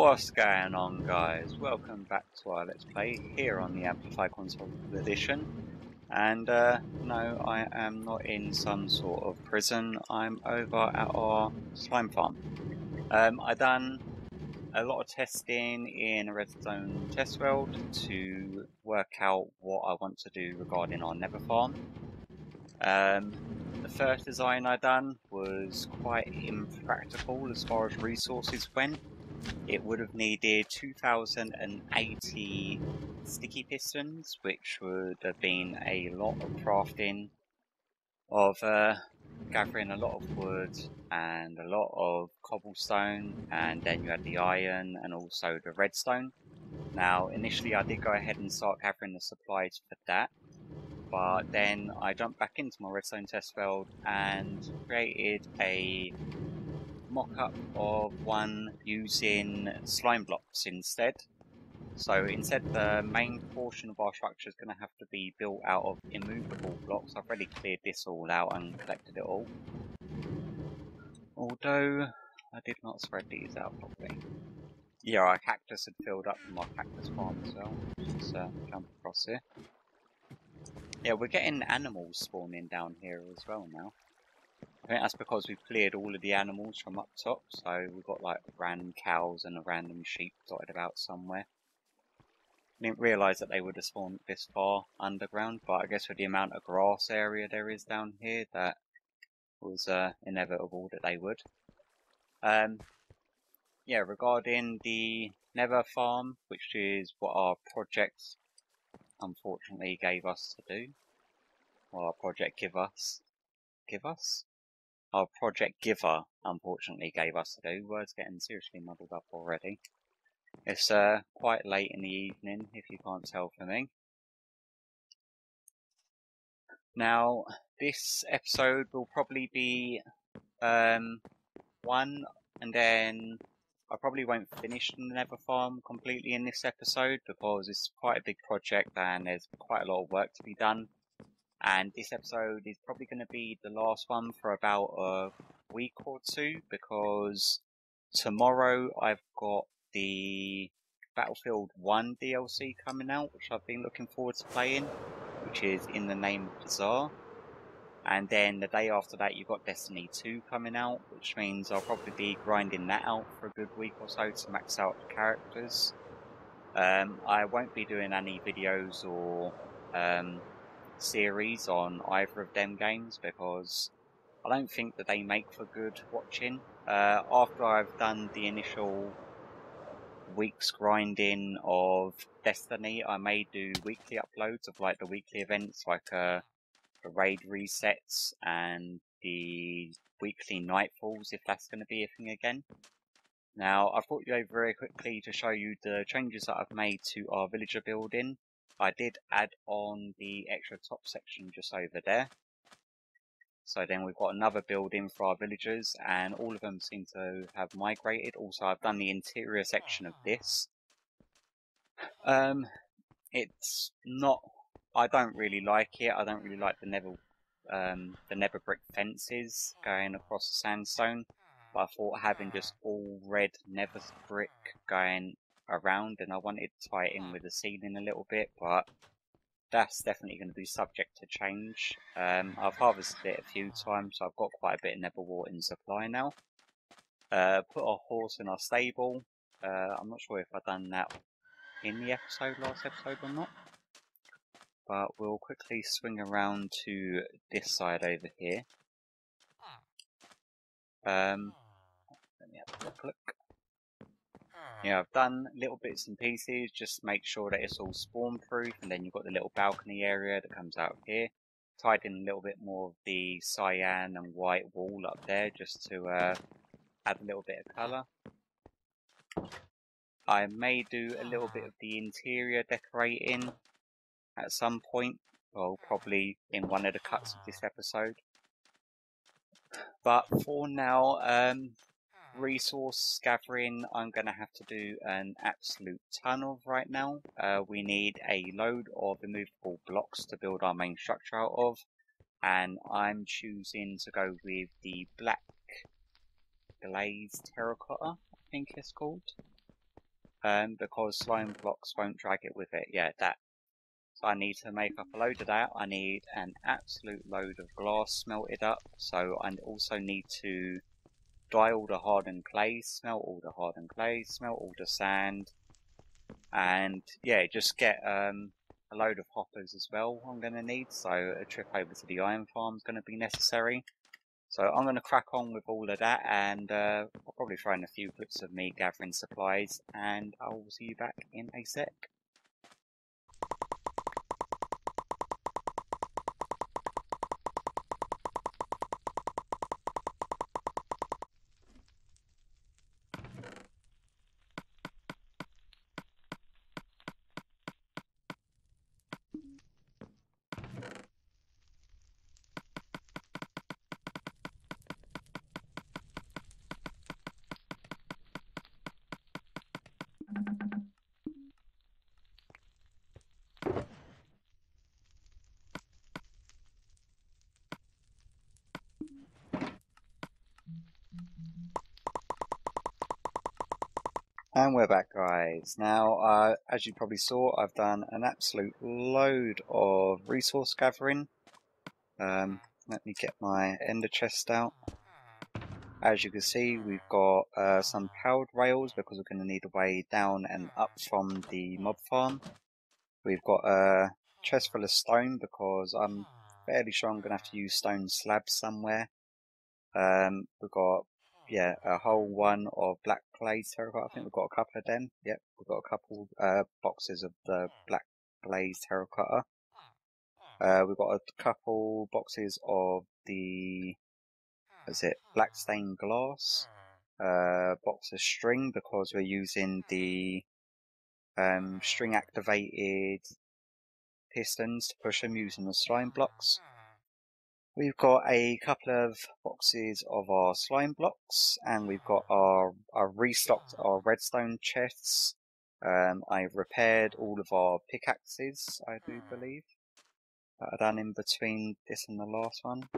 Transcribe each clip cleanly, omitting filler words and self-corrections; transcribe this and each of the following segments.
What's going on, guys? Welcome back to our Let's Play here on the Amplified Console Edition. And no, I am not in some sort of prison. I'm over at our slime farm. I done a lot of testing in a redstone test world to work out what I want to do regarding our Nether farm. The first design I done was quite impractical as far as resources went. It would have needed 2080 sticky pistons, which would have been a lot of crafting, of gathering a lot of wood and a lot of cobblestone, and then you had the iron and also the redstone. Now, initially I did go ahead and start gathering the supplies for that, but then I jumped back into my redstone test field and created a mock-up of one using slime blocks instead. So instead the main portion of our structure is going to have to be built out of immovable blocks. I've already cleared this all out and collected it all. Although I did not spread these out properly. Yeah, our cactus had filled up from our cactus farm as well. Just jump across here. Yeah, we're getting animals spawning down here as well now. I think that's because we've cleared all of the animals from up top, so we've got like random cows and a random sheep dotted about somewhere. I didn't realise that they would have spawned this far underground, but I guess with the amount of grass area there is down here, that was inevitable that they would. Yeah, regarding the Nether farm, which is what our project unfortunately gave us to do, or our project give us? Our project giver, unfortunately, gave us to do. Words getting seriously muddled up already. It's quite late in the evening, if you can't tell from me. Now, this episode will probably be one, and then I probably won't finish the Nether farm completely in this episode because it's quite a big project and there's quite a lot of work to be done. And this episode is probably going to be the last one for about a week or two, because tomorrow I've got the Battlefield 1 DLC coming out, which I've been looking forward to playing, which is In the Name of Bizarre. And then the day after that you've got Destiny 2 coming out, which means I'll probably be grinding that out for a good week or so to max out the characters. I won't be doing any videos or series on either of them games because I don't think that they make for good watching. After I've done the initial week's grinding of Destiny, I may do weekly uploads of like the weekly events, like the raid resets and the weekly nightfalls, if that's going to be a thing again. Now, I've brought you over very quickly to show you the changes that I've made to our villager building. I did add on the extra top section just over there. So then we've got another building for our villagers, and all of them seem to have migrated. Also, I've done the interior section of this. It's not... I don't really like it. I don't really like the nether brick fences going across the sandstone. But I thought having just all red nether brick going around, and I wanted to tie it in with the ceiling a little bit, but that's definitely going to be subject to change. I've harvested it a few times, so I've got quite a bit of nether wart in supply now. Put our horse in our stable. I'm not sure if I've done that in the last episode or not. But we'll quickly swing around to this side over here. Let me have a quick look. Yeah, I've done little bits and pieces, just make sure that it's all spawn proof, and then you've got the little balcony area that comes out here. Tied in a little bit more of the cyan and white wall up there just to add a little bit of colour. I may do a little bit of the interior decorating at some point, well, probably in one of the cuts of this episode. But for now, resource gathering I'm going to have to do an absolute ton of right now. We need a load of immovable blocks to build our main structure out of, and I'm choosing to go with the black glazed terracotta, I think it's called. because slime blocks won't drag it with it. Yeah, that. So I need to make up a load of that. I need an absolute load of glass smelted up. So I also need to dry all the hardened clay, smelt all the hardened clay, smelt all the sand, and yeah, just get a load of hoppers as well I'm going to need. So a trip over to the iron farm is going to be necessary. So I'm going to crack on with all of that, and I'll probably throw in a few clips of me gathering supplies, and I will see you back in a sec. And we're back, guys. Now, as you probably saw, I've done an absolute load of resource gathering. Let me get my ender chest out. As you can see, we've got some powered rails because we're going to need a way down and up from the mob farm. We've got a chest full of stone because I'm fairly sure I'm going to have to use stone slabs somewhere. We've got, yeah, a whole one of black clay terracotta. I think we've got a couple of them. Yep, we've got a couple boxes of the black glazed terracotta. We've got a couple boxes of the, black stained glass. Box of string because we're using the string activated pistons to push them using the slime blocks. We've got a couple of boxes of our slime blocks, and we've got our restocked our redstone chests. I've repaired all of our pickaxes, I do believe, that are done in between this and the last one.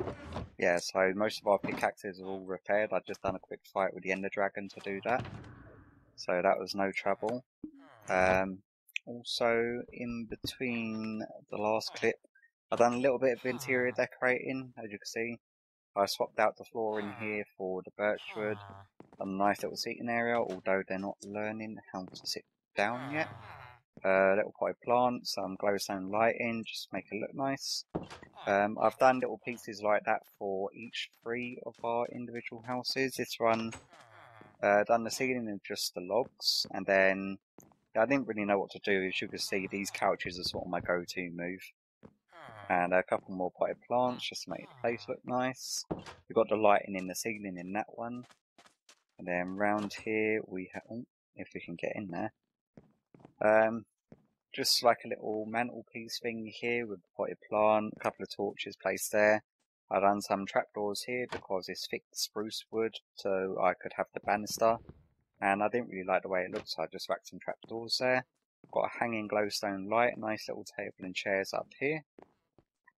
Yeah, so most of our pickaxes are all repaired. I've just done a quick fight with the Ender Dragon to do that, so that was no trouble. Also, in between the last clip, I've done a little bit of interior decorating. As you can see, I swapped out the floor in here for the birchwood, a nice little seating area, although they're not learning how to sit down yet. Little potted plants, some glowstone lighting, just to make it look nice. I've done little pieces like that for each 3 of our individual houses. This one, done the ceiling in just the logs, and then I didn't really know what to do. As you can see, these couches are sort of my go-to move. And a couple more potted plants just to make the place look nice. We've got the lighting in the ceiling in that one. And then round here we have, oh, if we can get in there. Just like a little mantelpiece thing here with the potted plant, a couple of torches placed there. I've done some trapdoors here because it's thick spruce wood, so I could have the banister. And I didn't really like the way it looked, so I just whacked some trapdoors there. Got a hanging glowstone light, nice little table and chairs up here.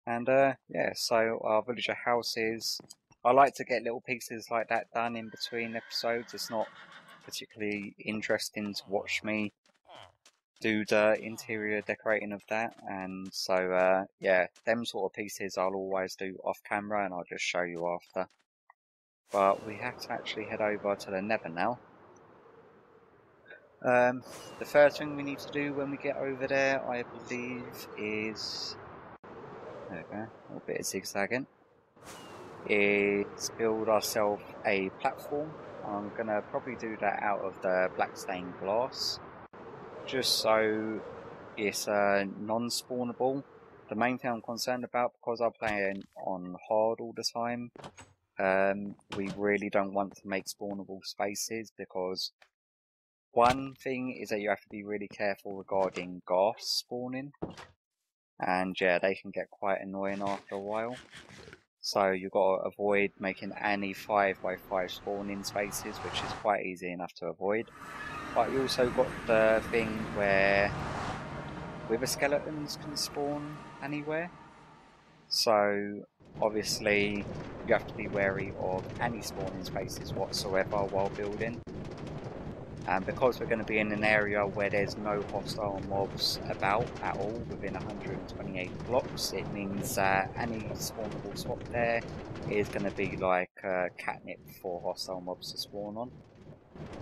And yeah, so our villager houses, I like to get little pieces like that done in between episodes. It's not particularly interesting to watch me do the interior decorating of that, and so yeah, them sort of pieces I'll always do off camera and I'll just show you after. But we have to actually head over to the Nether now. The first thing we need to do when we get over there, I believe, is, there we go, a little bit of zigzagging, is build ourselves a platform. I'm going to probably do that out of the black stained glass, just so it's non-spawnable. The main thing I'm concerned about, because I'm playing on hard all the time, we really don't want to make spawnable spaces, because one thing is that you have to be really careful regarding ghasts spawning, and yeah, they can get quite annoying after a while. So you've got to avoid making any 5x5 spawning spaces, which is quite easy enough to avoid. But you also got the thing where wither skeletons can spawn anywhere. So obviously you have to be wary of any spawning spaces whatsoever while building. And because we're going to be in an area where there's no hostile mobs about at all within 128 blocks, it means that any spawnable spot there is going to be like catnip for hostile mobs to spawn on.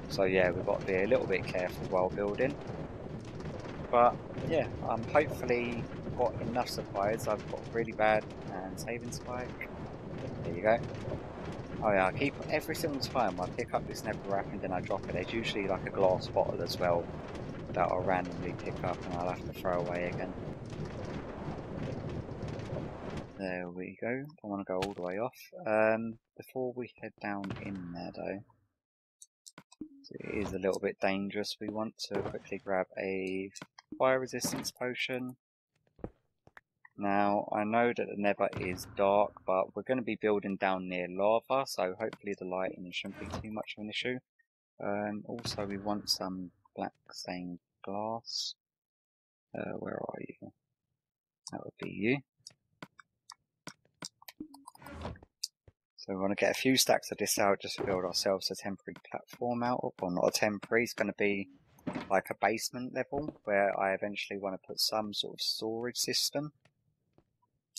So yeah, we've got to be a little bit careful while building. But yeah, hopefully got enough supplies. I've got really bad and saving spike. There you go. Oh yeah, I keep every single time I pick up this nether wrap and then I drop it. There's usually like a glass bottle as well that I'll randomly pick up and I'll have to throw away again. There we go. Don't want to go all the way off. Before we head down in there though, it is a little bit dangerous. We want to quickly grab a fire resistance potion. Now, I know that the nether is dark, but we're going to be building down near lava, so hopefully the lighting shouldn't be too much of an issue. Also, we want some black stained glass. Where are you? That would be you. So we want to get a few stacks of this out just to build ourselves a temporary platform out of, or not a temporary, it's going to be like a basement level where I eventually want to put some sort of storage system.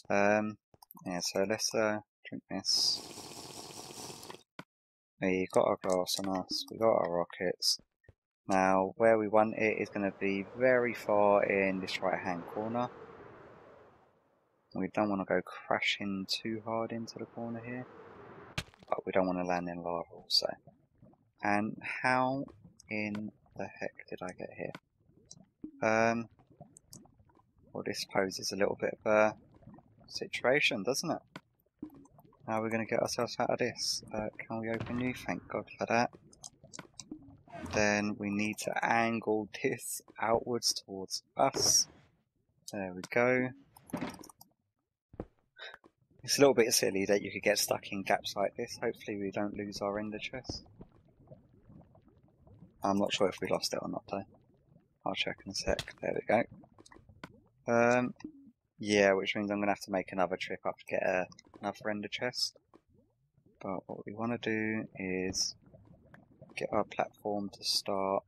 Yeah, so let's drink this. We got our glass on us, we got our rockets. Now, where we want it is going to be very far in this right hand corner. We don't want to go crashing too hard into the corner here, but we don't want to land in lava also. And how in the heck did I get here? Well, this poses a little bit of a situation, doesn't it? How are we going to get ourselves out of this? Can we open you? Thank God for that. Then we need to angle this outwards towards us. There we go. It's a little bit silly that you could get stuck in gaps like this. Hopefully we don't lose our ender chest. I'm not sure if we lost it or not though. I'll check in a sec. There we go. Yeah, which means I'm going to have to make another trip up to get another ender chest. But what we want to do is get our platform to start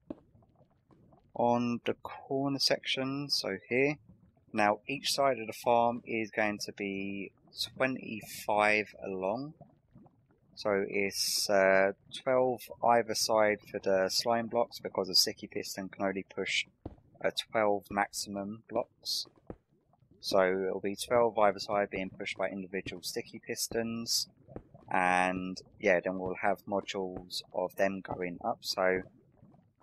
on the corner section, so here. Now each side of the farm is going to be 25 along. So it's 12 either side for the slime blocks because a sticky piston can only push 12 maximum blocks. So it'll be 12 either side being pushed by individual sticky pistons. And yeah, then we'll have modules of them going up. So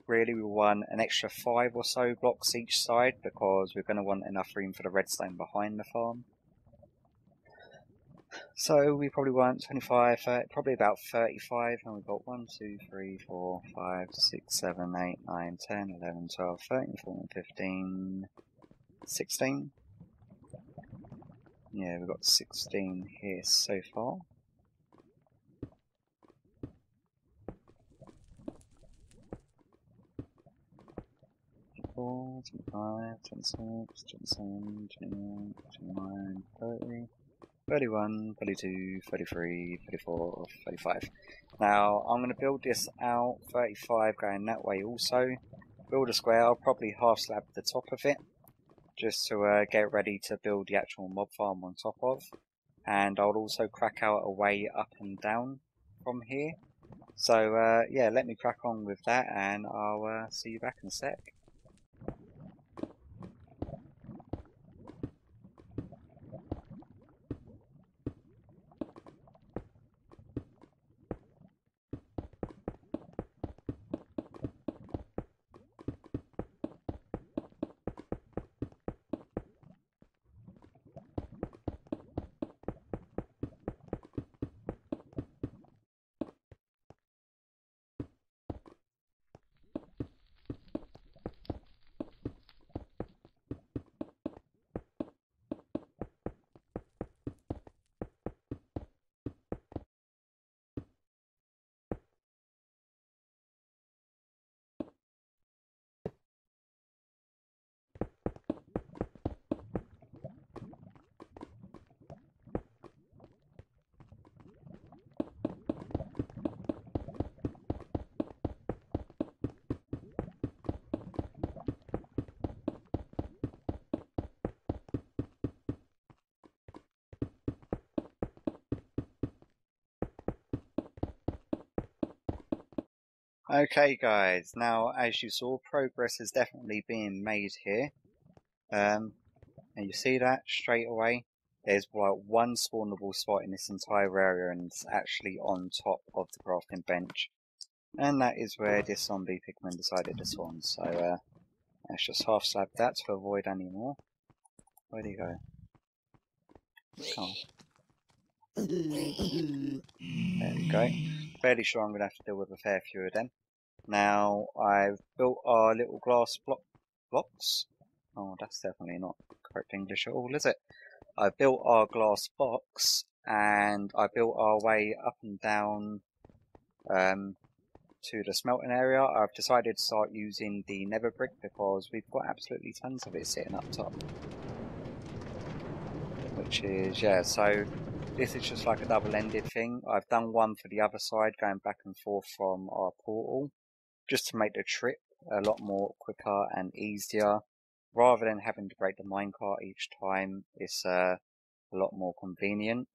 really we want an extra 5 or so blocks each side because we're going to want enough room for the redstone behind the farm. So we probably want 25, probably about 35, and we've got 1, 2, 3, 4, 5, 6, 7, 8, 9, 10, 11, 12, 13, 14, 15, 16. Yeah, we've got 16 here so far. Four, 25, 26, 27, 28, 29, 30, 31, 32, 33, 34, 35. Now, I'm going to build this out, 35 going that way also. Build a square, I'll probably half slab the top of it, just to get ready to build the actual mob farm on top of. And I'll also crack out a way up and down from here. So yeah, let me crack on with that and I'll see you back in a sec. Okay guys, now as you saw, progress is definitely being made here. And you see that straight away? There's like one spawnable spot in this entire area, and it's actually on top of the crafting bench. And that is where this zombie pigman decided to spawn. So let's just half slab that to avoid any more. Where'd he go? Come on. There we go. Fairly sure I'm going to have to deal with a fair few of them. Now, I've built our little glass blocks. Oh, that's definitely not correct English at all, is it? I built our glass box, and I built our way up and down to the smelting area. I've decided to start using the nether brick because we've got absolutely tons of it sitting up top. Which is, yeah, so this is just like a double-ended thing. I've done one for the other side, going back and forth from our portal, just to make the trip a lot more quicker and easier. Rather than having to break the minecart each time, it's a lot more convenient.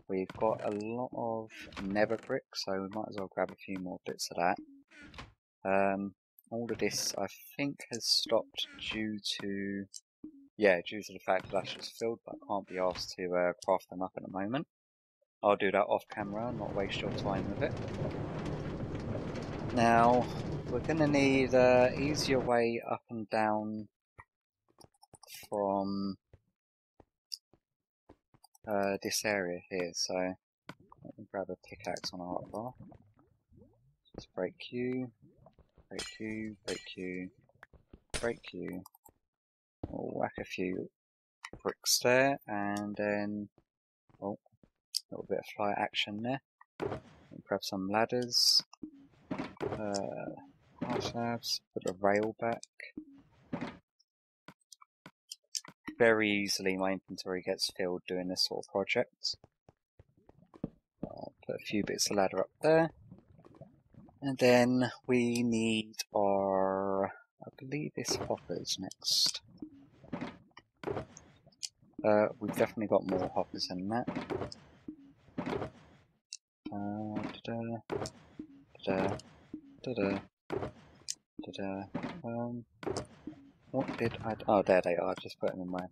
We've got a lot of nether brick, so we might as well grab a few more bits of that. All of this, I think, has stopped due to the fact that that's just filled, but I can't be asked to craft them up at the moment. I'll do that off camera, not waste your time with it. Now, we're going to need an easier way up and down from this area here, so let me grab a pickaxe on a hotbar. Just break you, break you, break you, break you. We'll whack a few bricks there, and then, oh, a little bit of fly action there. Grab some ladders, half slabs, put the rail back. Very easily my inventory gets filled doing this sort of project. Put a few bits of ladder up there. And then we need our, I believe it's hoppers next. We've definitely got more hoppers than that. What did I... Oh, there they are. Just put them in my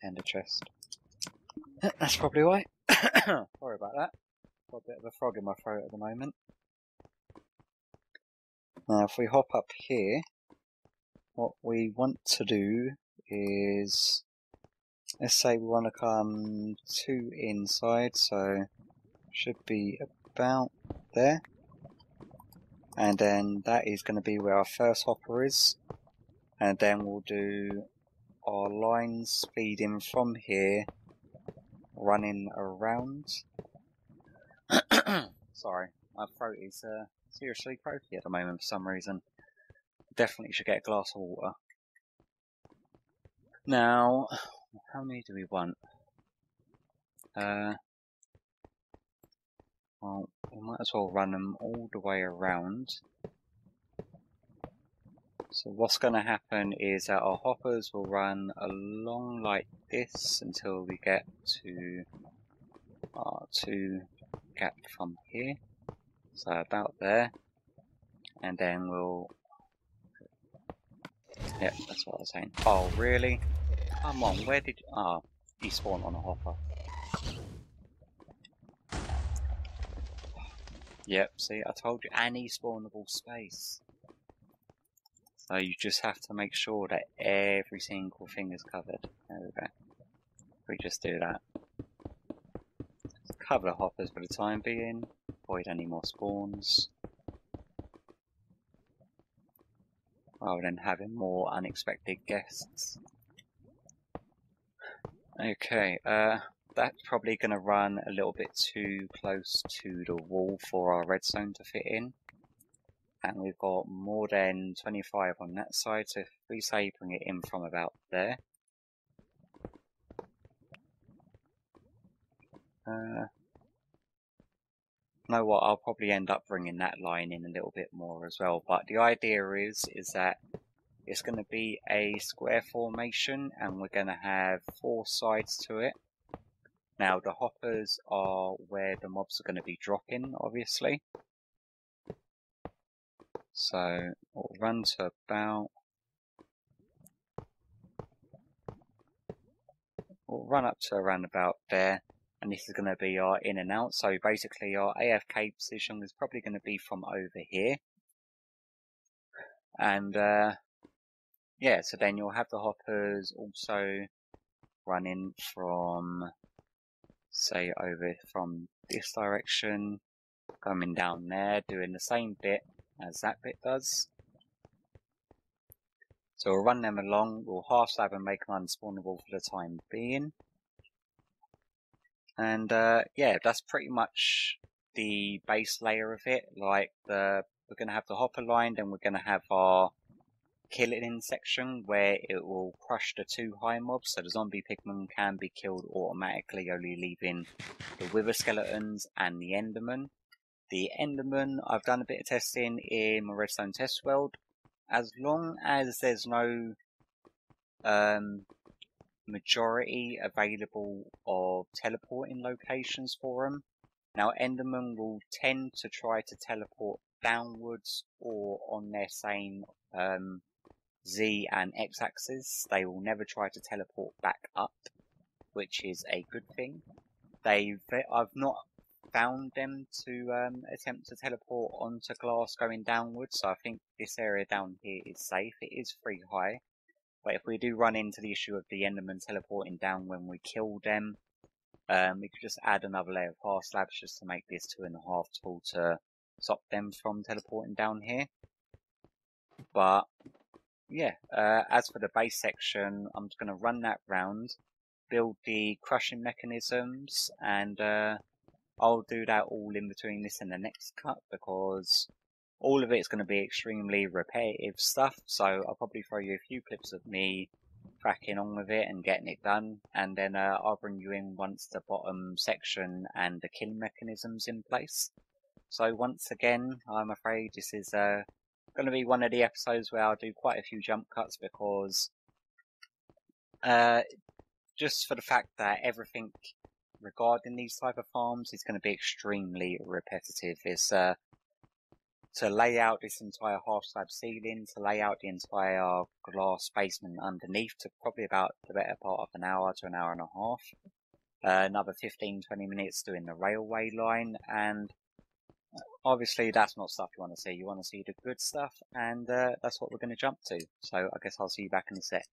ender chest. That's probably why. Sorry about that. Got a bit of a frog in my throat at the moment. Now, if we hop up here, what we want to do is... Let's say we want to come to inside, so should be about there. And then that is going to be where our first hopper is. And then we'll do our lines feeding from here, running around. Sorry, my throat is seriously croaky at the moment for some reason. Definitely should get a glass of water. Now, how many do we want? Well, we might as well run them all the way around. So what's going to happen is that our hoppers will run along like this until we get to our 2 gap from here. So about there. And then we'll... Yep, that's what I was saying. Oh, really? Come on, where did... Ah, he spawned on a hopper. Yep, see, I told you, any spawnable space. So you just have to make sure that every single thing is covered. There we go. We just do that. Cover the hoppers for the time being. Avoid any more spawns. Rather than having more unexpected guests. Okay, that's probably going to run a little bit too close to the wall for our redstone to fit in. And we've got more than 25 on that side, so if we say bring it in from about there. You know what, I'll probably end up bringing that line in a little bit more as well. But the idea is that it's going to be a square formation, and we're going to have 4 sides to it. Now, the hoppers are where the mobs are going to be dropping, obviously. So we'll run to about... We'll run up to around about there. And this is going to be our in and out. So basically our AFK position is probably going to be from over here. And yeah, so then you'll have the hoppers also running from, say, over from this direction, coming down there, doing the same bit as that bit does. So we'll run them along, we'll half slab and make them unspawnable for the time being. And yeah, that's pretty much the base layer of it. Like we're going to have the hopper line, then we're going to have our killing section where it will crush the 2 high mobs, so the zombie pigmen can be killed automatically, only leaving the wither skeletons and the enderman. The enderman, I've done a bit of testing in my redstone test world. As long as there's no majority available of teleporting locations for them. Now endermen will tend to try to teleport downwards or on their same Z and X axis. They will never try to teleport back up, which is a good thing. I've not found them to attempt to teleport onto glass going downwards, so I think this area down here is safe. It is free high, but if we do run into the issue of the endermen teleporting down when we kill them, we could just add another layer of half slabs just to make this 2.5 tall to stop them from teleporting down here. But yeah, as for the base section, I'm just going to run that round, build the crushing mechanisms, and I'll do that all in between this and the next cut, because all of it's going to be extremely repetitive stuff, so I'll probably throw you a few clips of me cracking on with it and getting it done, and then I'll bring you in once the bottom section and the killing mechanisms in place. So once again, I'm afraid this is going to be one of the episodes where I'll do quite a few jump cuts, because just for the fact that everything regarding these type of farms is going to be extremely repetitive. It's to lay out this entire half slab ceiling, to lay out the entire glass basement underneath, took probably about the better part of an hour to an hour and a half. Another 15-20 minutes doing the railway line, and obviously that's not stuff you want to see. You want to see the good stuff, and that's what we're going to jump to. So I guess I'll see you back in a sec.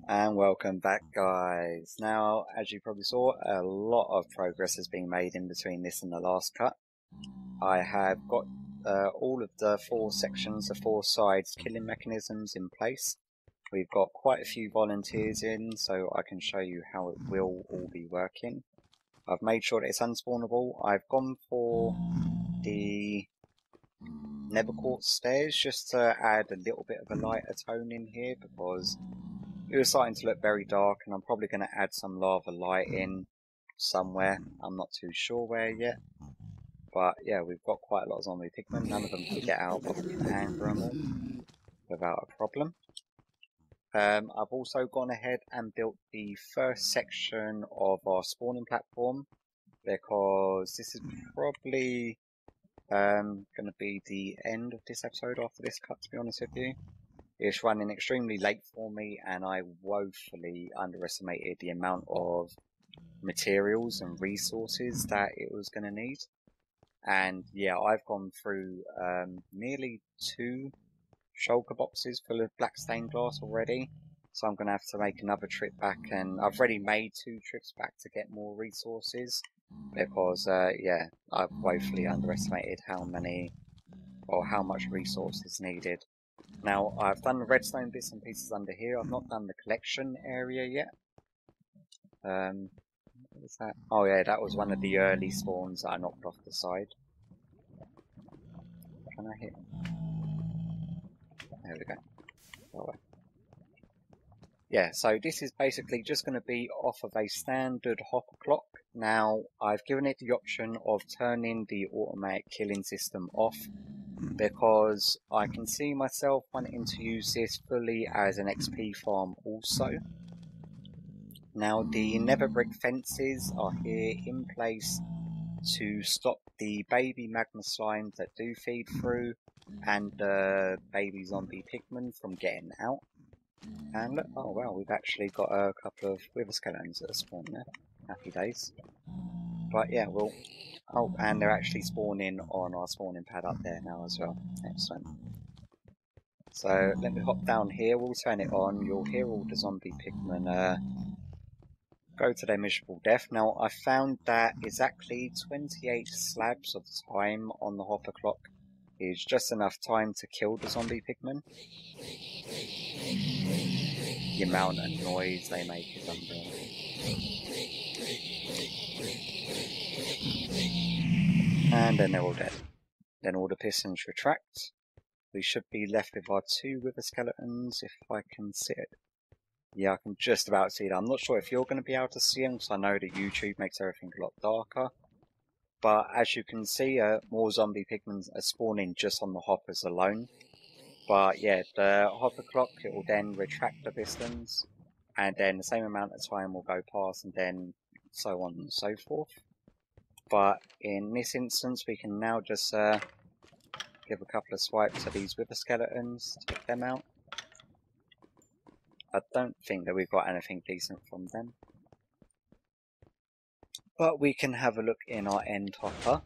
And welcome back, guys. Now, as you probably saw, a lot of progress has been made in between this and the last cut. I have got all of the 4 sections, the 4 sides killing mechanisms in place. We've got quite a few volunteers in, so I can show you how it will all be working. I've made sure that it's unspawnable. I've gone for the nether quartz stairs just to add a little bit of a lighter tone in here, because it was starting to look very dark, and I'm probably going to add some lava light in somewhere. I'm not too sure where yet. But yeah, we've got quite a lot of zombie pigmen. None of them can get out, but we can anger them all without a problem. I've also gone ahead and built the first section of our spawning platform, because this is probably going to be the end of this episode after this cut, to be honest with you. It's running extremely late for me, and I woefully underestimated the amount of materials and resources that it was going to need. And yeah, I've gone through nearly 2 shulker boxes full of black stained glass already. So I'm going to have to make another trip back, and I've already made 2 trips back to get more resources because yeah, I've woefully underestimated how many or how much resources needed. Now, I've done the redstone bits and pieces under here. I've not done the collection area yet. What was that? Oh yeah, that was one of the early spawns that I knocked off the side. Can I hit him? There we go. Oh, well. Yeah, so this is basically just going to be off of a standard hopper clock. Now, I've given it the option of turning the automatic killing system off, because I can see myself wanting to use this fully as an XP farm also. Now, the nether brick fences are here in place to stop the baby magma slimes that do feed through and the baby zombie pigmen from getting out. And look, oh wow, we've actually got a couple of wither skeletons that are spawning there. Happy days. But yeah, we'll... Oh, and they're actually spawning on our spawning pad up there now as well. Excellent. So let me hop down here, we'll turn it on, you'll hear all the zombie pigmen go to their miserable death. Now, I found that exactly 28 slabs of time on the hopper clock is just enough time to kill the zombie pigmen. The amount of noise they make is unreal. And then they're all dead. Then all the pistons retract. We should be left with our 2 wither skeletons, if I can see it. Yeah, I can just about see it. I'm not sure if you're going to be able to see them, because I know that YouTube makes everything a lot darker. But as you can see, more zombie pigmen are spawning just on the hoppers alone. But yeah, the hopper clock, it will then retract the pistons, and then the same amount of time will go past, and then so on and so forth. But in this instance, we can now just give a couple of swipes to these wither skeletons to get them out. I don't think that we've got anything decent from them. But we can have a look in our end hopper.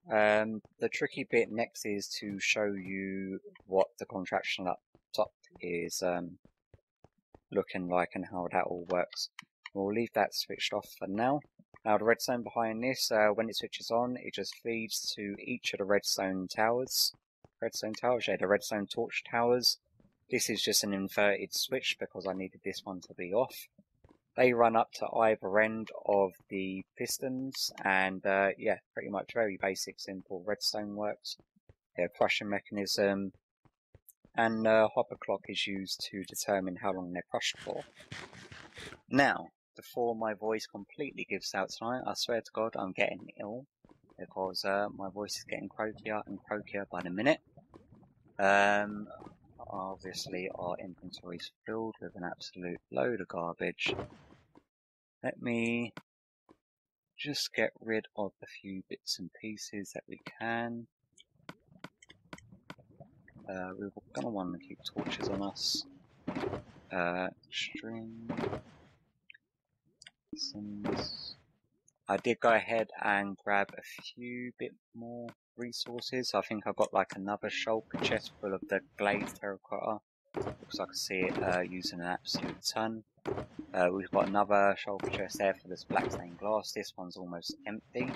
The tricky bit next is to show you what the contraption up top is looking like and how that all works. We'll leave that switched off for now. Now the redstone behind this, when it switches on, it just feeds to each of the redstone towers. The redstone torch towers. This is just an inverted switch because I needed this one to be off. They run up to either end of the pistons, and yeah, pretty much very basic, simple redstone works. Their crushing mechanism, and hopper clock is used to determine how long they're crushed for. Now, before my voice completely gives out tonight, I swear to God I'm getting ill, because my voice is getting croakier and croakier by the minute. Obviously our inventory's filled with an absolute load of garbage. Let me just get rid of a few bits and pieces that we can. We're going to want to keep torches on us. String. I did go ahead and grab a few bit more resources. I think I got like another shulker chest full of the glazed terracotta. Looks like I can see it using an absolute ton. We've got another shulker chest there for this black stained glass. This one's almost empty.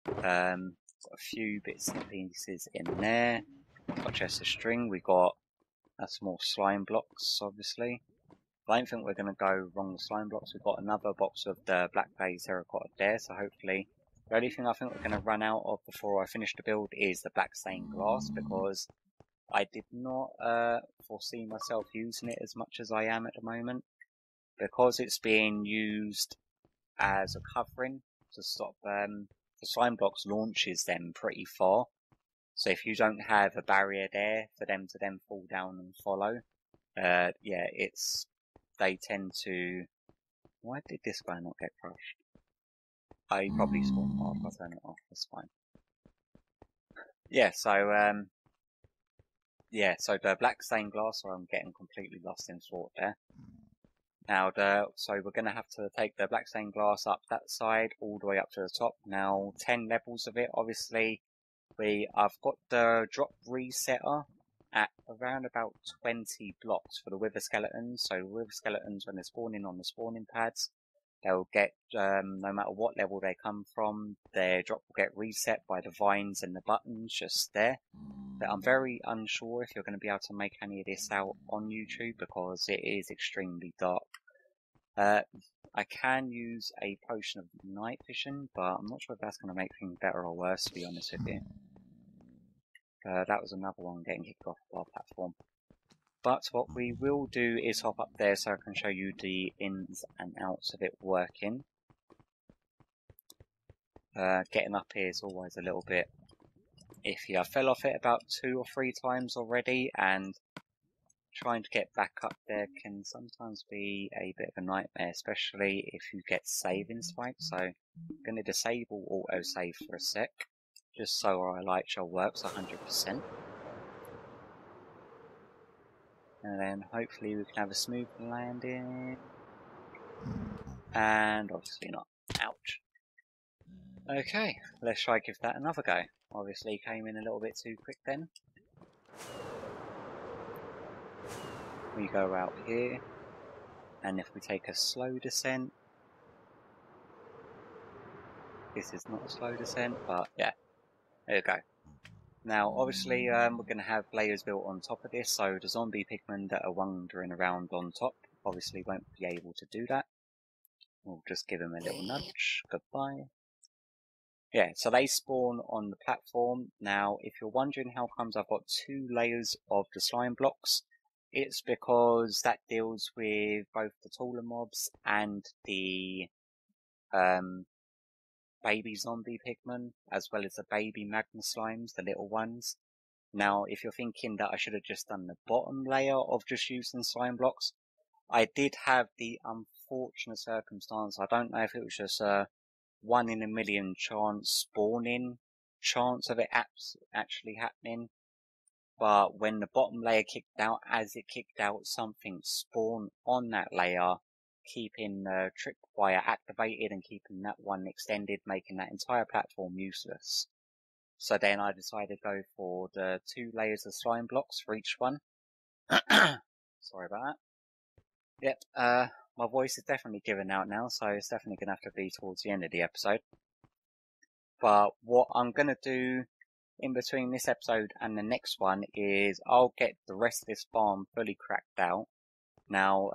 Got a few bits and pieces in there. Got a chest of string. We got some more slime blocks, obviously. I don't think we're going to go wrong with slime blocks. We've got another box of the black glazed terracotta there, so hopefully the only thing I think we're going to run out of before I finish the build is the black stained glass, because I did not foresee myself using it as much as I am at the moment, because it's being used as a covering to stop the slime blocks launches them pretty far. So if you don't have a barrier there for them to then fall down and follow, yeah, they tend to... Why did this guy not get crushed? I probably spawned off, I'll turn it off, that's fine. Yeah, so yeah, so the black stained glass, or I'm getting completely lost in thought there. Now, so we're going to have to take the black stained glass up that side, all the way up to the top. Now, 10 levels of it, obviously. I've got the drop resetter at around about 20 blocks for the wither skeletons. So wither skeletons, when they're spawning on the spawning pads, they'll get, no matter what level they come from, their drop will get reset by the vines and the buttons just there. But I'm very unsure if you're going to be able to make any of this out on YouTube because it is extremely dark. I can use a potion of night vision, but I'm not sure if that's going to make things better or worse, to be honest with you. That was another one getting kicked off our platform. But what we will do is hop up there so I can show you the ins and outs of it working. Getting up here is always a little bit iffy. I fell off it about 2 or 3 times already, and trying to get back up there can sometimes be a bit of a nightmare, especially if you get saving spikes. So I'm going to disable autosave for a sec, just so our light show works 100%. And then hopefully we can have a smooth landing. And obviously not. Ouch. Okay, let's try give that another go. Obviously came in a little bit too quick then. We go out here, and if we take a slow descent, this is not a slow descent, but yeah, there you go. Now obviously we're going to have layers built on top of this, so the zombie pigmen that are wandering around on top obviously won't be able to do that. We'll just give them a little nudge. Goodbye. Yeah, so they spawn on the platform. Now, if you're wondering how comes I've got 2 layers of the slime blocks, it's because that deals with both the taller mobs and the baby zombie pigmen, as well as the baby magma slimes, the little ones. Now, if you're thinking that I should have just done the bottom layer of just using slime blocks, I did have the unfortunate circumstance. I don't know if it was just 1 in a million chance of it actually happening. But when the bottom layer kicked out, as it kicked out, something spawned on that layer, keeping the tripwire activated and keeping that one extended, making that entire platform useless. So then I decided to go for the 2 layers of slime blocks for each one. Sorry about that. Yep, my voice is definitely giving out now, so it's definitely going to have to be towards the end of the episode. But what I'm going to do in between this episode and the next one is I'll get the rest of this farm fully cracked out. Now,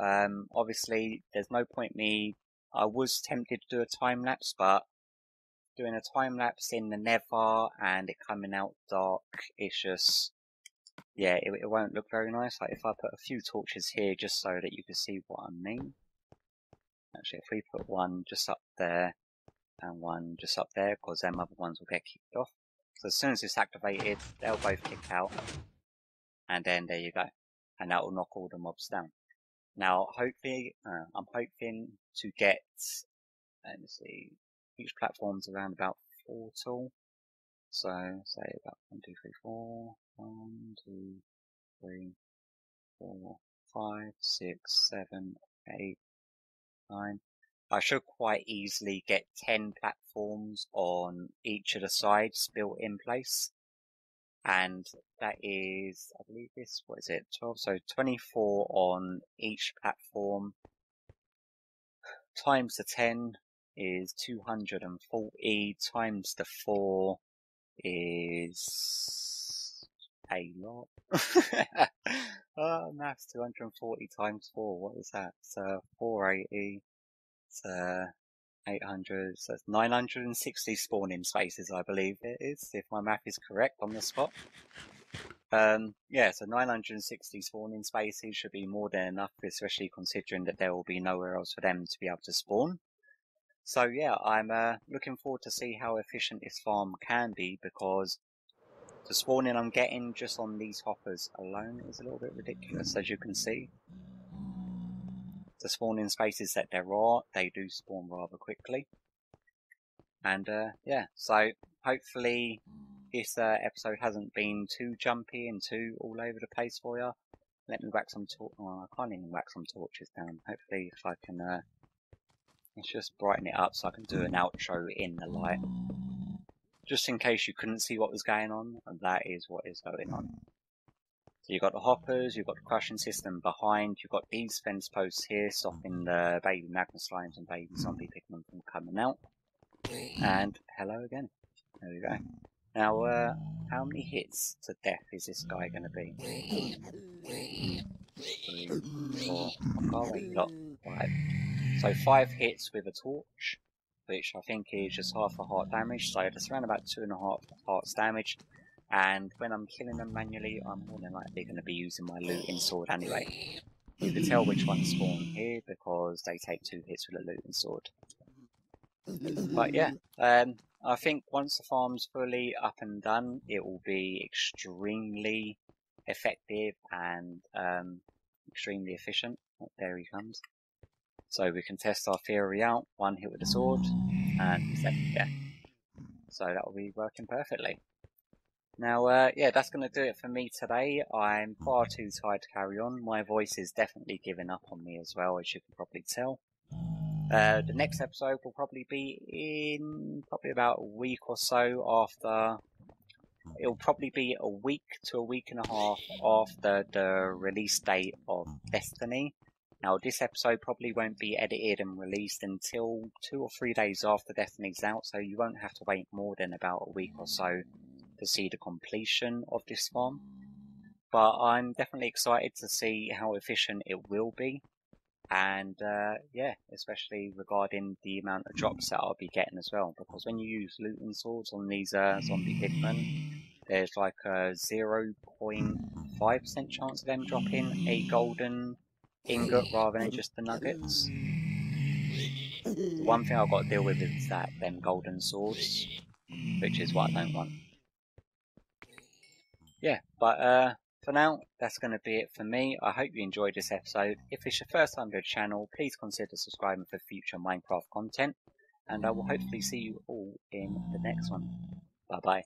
obviously, there's no point I was tempted to do a time lapse, but doing a time lapse in the Nether and it coming out dark, it's just, yeah, it won't look very nice. Like if I put a few torches here just so that you can see what I mean. Actually, if we put one just up there and one just up there, because them other ones will get kicked off. So as soon as it's activated, they'll both kick out, and then there you go, and that will knock all the mobs down. Now, hopefully, I'm hoping to get, let me see, each platform's around about 4 tall. So say about 1, 2, 3, 4, 1, 2, 3, 4, 5, 6, 7, 8, 9. I should quite easily get 10 platforms on each of the sides built in place. And that is, I believe this, what is it, 12? So 24 on each platform times the 10 is 240 times the 4 is a lot. Oh, maths, 240 times 4, what is that? So 480, it's 800, so it's 960 spawning spaces, I believe it is, if my math is correct on the spot. Yeah, so 960 spawning spaces should be more than enough, especially considering that there will be nowhere else for them to be able to spawn. So yeah, I'm looking forward to see how efficient this farm can be, because the spawning I'm getting just on these hoppers alone is a little bit ridiculous, as you can see. The spawning spaces that there are, they do spawn rather quickly. And yeah, so hopefully this episode hasn't been too jumpy and too all over the place for you, let me whack some I can't even whack some torches down. Hopefully if I can, let's just brighten it up so I can do an outro in the light. Just in case you couldn't see what was going on, and that is what is going on. So you've got the hoppers, you've got the crushing system behind, you've got these fence posts here stopping the baby magma slimes and baby zombie pigmen from coming out. And hello again. There we go. Now, how many hits to death is this guy going to be? 3, 4, you got 5. So 5 hits with a torch, which I think is just half a heart damage, so that's around about 2.5 hearts damage. And when I'm killing them manually, I'm more than likely going to be using my looting sword anyway. You can tell which ones spawn here because they take 2 hits with a looting sword. But yeah, I think once the farm's fully up and done, it will be extremely effective and extremely efficient. Oh, there he comes. So we can test our theory out. 1 hit with the sword, and he's left to death. So that will be working perfectly. Now, yeah, that's going to do it for me today. I'm far too tired to carry on. My voice is definitely giving up on me as well, as you can probably tell. The next episode will probably be in about a week or so after. It'll probably be a week to a week and a half after the release date of Destiny. Now, this episode probably won't be edited and released until 2 or 3 days after Destiny's out, so you won't have to wait more than about a week or so to see the completion of this farm. But I'm definitely excited to see how efficient it will be. And yeah, especially regarding the amount of drops that I'll be getting as well, because when you use looting swords on these zombie pigmen, there's like a 0.5% chance of them dropping a golden ingot rather than just the nuggets. The one thing I've got to deal with is that them golden swords, which is what I don't want. Yeah, but for now, that's going to be it for me. I hope you enjoyed this episode. If it's your first time to the channel, please consider subscribing for future Minecraft content. And I will hopefully see you all in the next one. Bye bye.